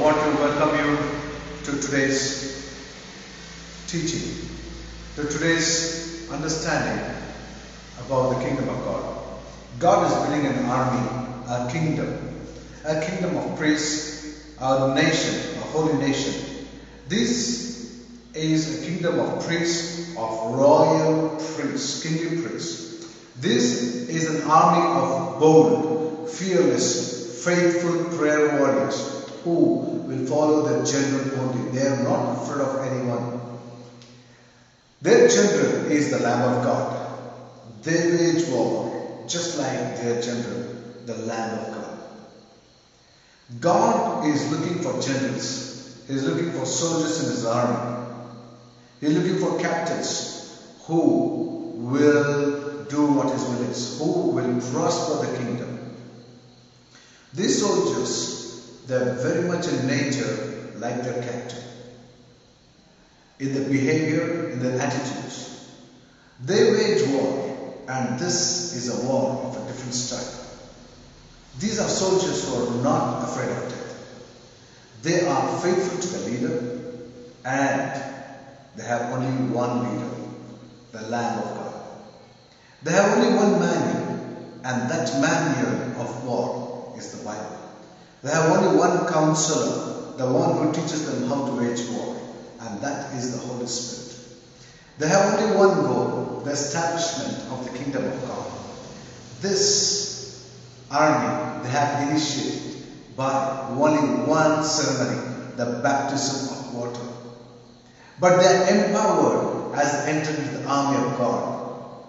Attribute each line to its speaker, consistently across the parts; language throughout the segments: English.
Speaker 1: want to welcome you to today's teaching, to today's understanding about the kingdom of God. God is building an army, a kingdom of priests, a nation, a holy nation. This is a kingdom of priests, of royal priests, kingly priests. This is an army of bold, fearless, faithful prayer warriors who will follow their general only. They are not afraid of anyone. Their general is the Lamb of God. They wage war just like their general, the Lamb of God. God is looking for generals. He is looking for soldiers in His army. He is looking for captains who will do what His will is, who will prosper the kingdom. These soldiers, they are very much in nature like their captain. In their behavior, in their attitudes. They wage war, and this is a war of a different style. These are soldiers who are not afraid of death. They are faithful to the leader, and they have only one leader, the Lamb of God. They have only one manual, and that manual of war is the Bible. They have only one counselor, the one who teaches them how to wage war, and that is the Holy Spirit. They have only one goal, the establishment of the kingdom of God. This army they have initiated by only one ceremony, the baptism of water. But they are empowered as they enter into the army of God.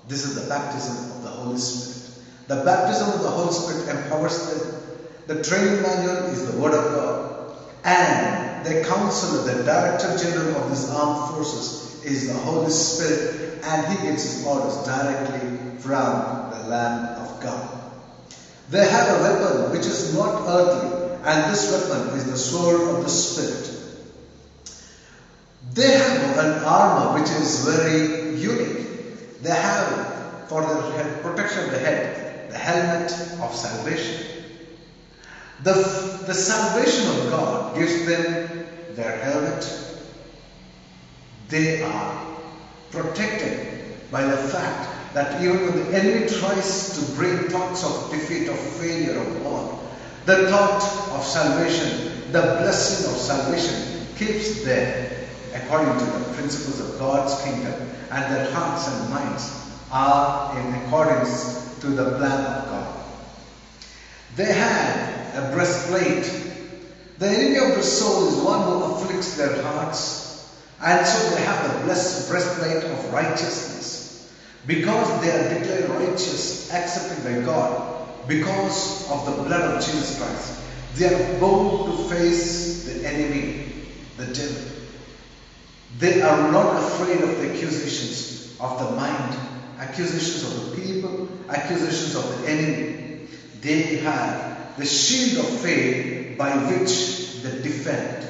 Speaker 1: This is the baptism of the Holy Spirit. The baptism of the Holy Spirit empowers them. The training manual is the Word of God. And the counselor, the Director General of this armed forces is the Holy Spirit, and he gets his orders directly from the Lamb of God. They have a weapon which is not earthly, and this weapon is the sword of the Spirit. They have an armor which is very unique. They have, for the protection of the head, the helmet of salvation. The salvation of God gives them their helmet. They are protected by the fact that even when the enemy tries to bring thoughts of defeat, of failure, of war, the thought of salvation, the blessing of salvation keeps them according to the principles of God's kingdom, and their hearts and minds are in accordance to the plan of God. They have a breastplate. The enemy of the soul is one who afflicts their hearts, and so they have the blessed breastplate of righteousness. Because they are declared righteous, accepted by God, because of the blood of Jesus Christ, they are bold to face the enemy, the devil. They are not afraid of the accusations of the mind, accusations of the people, accusations of the enemy. They have the shield of faith by which they defend.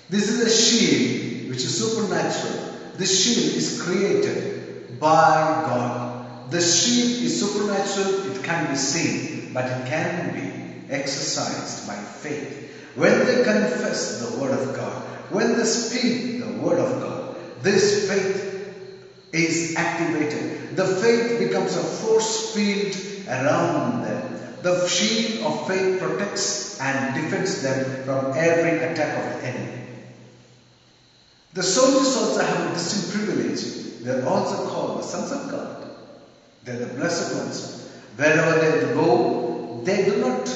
Speaker 1: This is a shield which is supernatural. This shield is created by God. The shield is supernatural, it can be seen, but it can be exercised by faith. When they confess the word of God, when they speak the word of God, this faith is activated. The faith becomes a force field around them. The shield of faith protects and defends them from every attack of the enemy. The soldiers also have a distinct privilege. They are also called the sons of God. They are the blessed ones. Wherever they go, they do not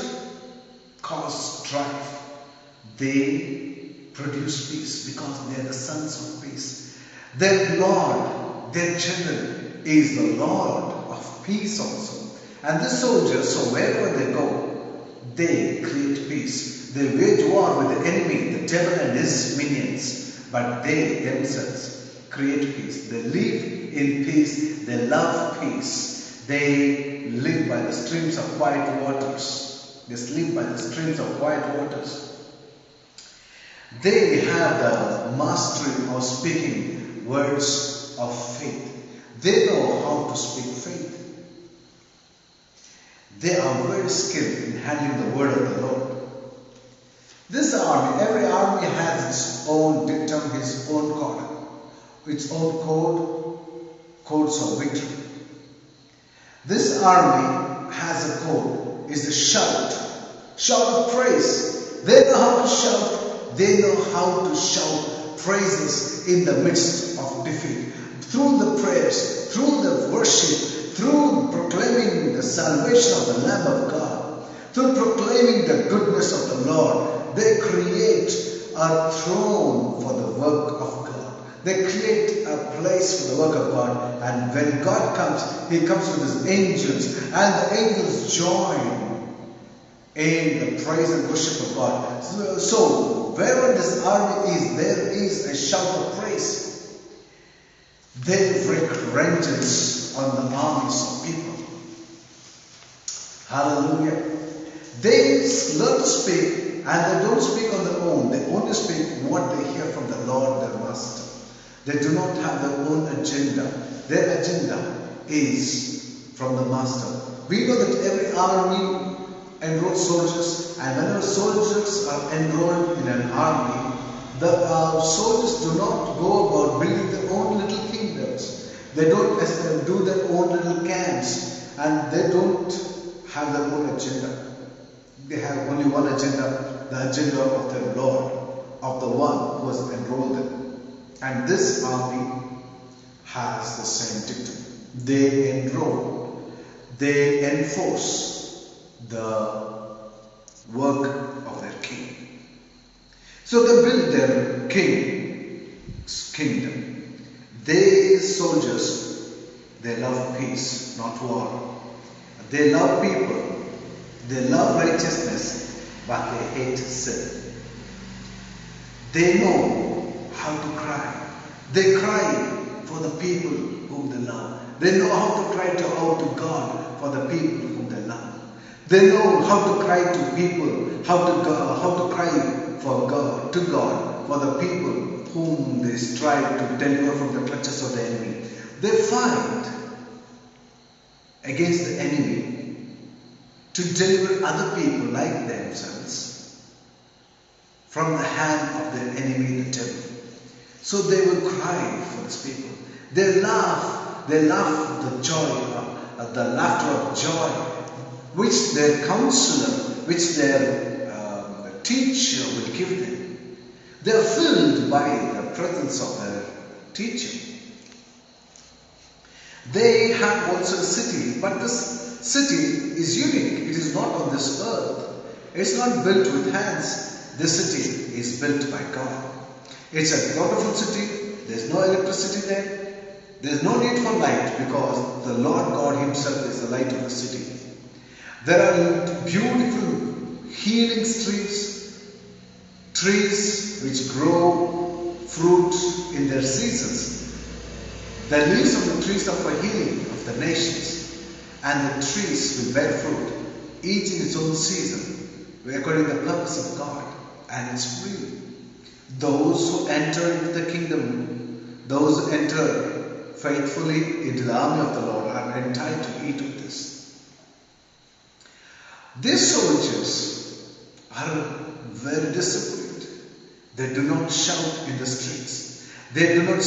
Speaker 1: cause strife. They produce peace because they are the sons of peace. Their Lord, their general, is the Lord of peace also. And the soldiers, so wherever they go, they create peace. They wage war with the enemy, the devil and his minions. But they themselves create peace. They live in peace. They love peace. They live by the streams of quiet waters. They sleep by the streams of quiet waters. They have the mastery of speaking words of faith. They know how to speak faith. They are very skilled in handling the word of the Lord. This army, every army has its own dictum, its own code, its own codes of victory. This army has a code, is the shout of praise. They know how to shout, they know how to shout praises in the midst of defeat. Through the prayers, through the worship, through proclaiming the salvation of the Lamb of God, through proclaiming the goodness of the Lord, they create a throne for the work of God. They create a place for the work of God. And when God comes, He comes with His angels, and the angels join in the praise and worship of God. So wherever this army is, there is a shout of praise. They wreak vengeance on the armies of people. Hallelujah. They learn to speak, and they don't speak on their own. They only speak what they hear from the Lord, their Master. They do not have their own agenda. Their agenda is from the Master. We know that every army enrolls soldiers, and whenever soldiers are enrolled in an army, the soldiers do not go about building their own little kingdoms. They don't do their own little camps, and they don't have their own agenda. They have only one agenda, the agenda of their Lord, of the one who has enrolled them. And this army has the same dictum. They enroll, they enforce the work of their king. So they build their kingdom. They soldiers, they love peace, not war. They love people, they love righteousness, but they hate sin. They know how to cry. They cry for the people whom they love. They know how to cry out to God for the people whom they love. They know how to cry to people, how to cry for God, to God, for the people whom they strive to deliver from the clutches of the enemy. They fight against the enemy to deliver other people like themselves from the hand of the enemy, the devil. So they will cry for these people. They laugh the joy, the laughter of joy, which their counselor, which their teacher will give them. They are filled by the presence of their teacher. They have also a city, but this city is unique. It is not on this earth. It's not built with hands. This city is built by God. It's a wonderful city. There's no electricity there. There's no need for light because the Lord God Himself is the light of the city. There are beautiful healing trees which grow fruit in their seasons. The leaves of the trees are for healing of the nations, and the trees will bear fruit, each in its own season, according to the purpose of God, and it's free. Those who enter into the kingdom, those who enter faithfully into the army of the Lord are entitled to eat of this. These soldiers are very disciplined. They do not shout in the streets. They do not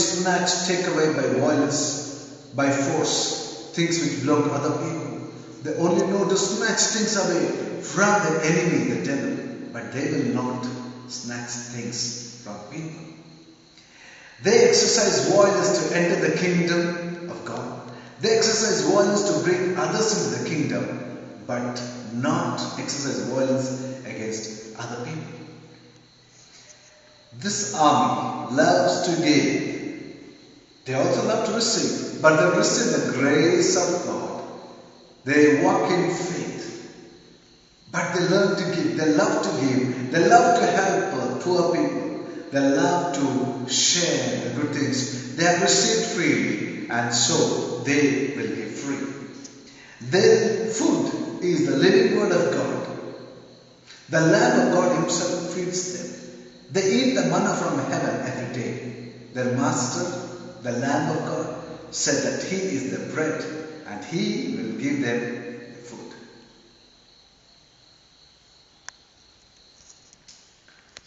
Speaker 1: take away by violence, by force, things which belong to other people. They only know to snatch things away from the enemy, the devil, but they will not snatch things from people. They exercise violence to enter the kingdom of God. They exercise violence to bring others into the kingdom, but not exercise violence against other people. This army loves to give. They also love to receive, but they receive the grace of God. They walk in faith, but they learn to give. They love to give. They love to help poor people. They love to share the good things. They have received freely, and so they will give free. Their food is the living word of God. The Lamb of God Himself feeds them. They eat the manna from heaven every day. Their Master, the Lamb of God, said that He is the bread, and He will give them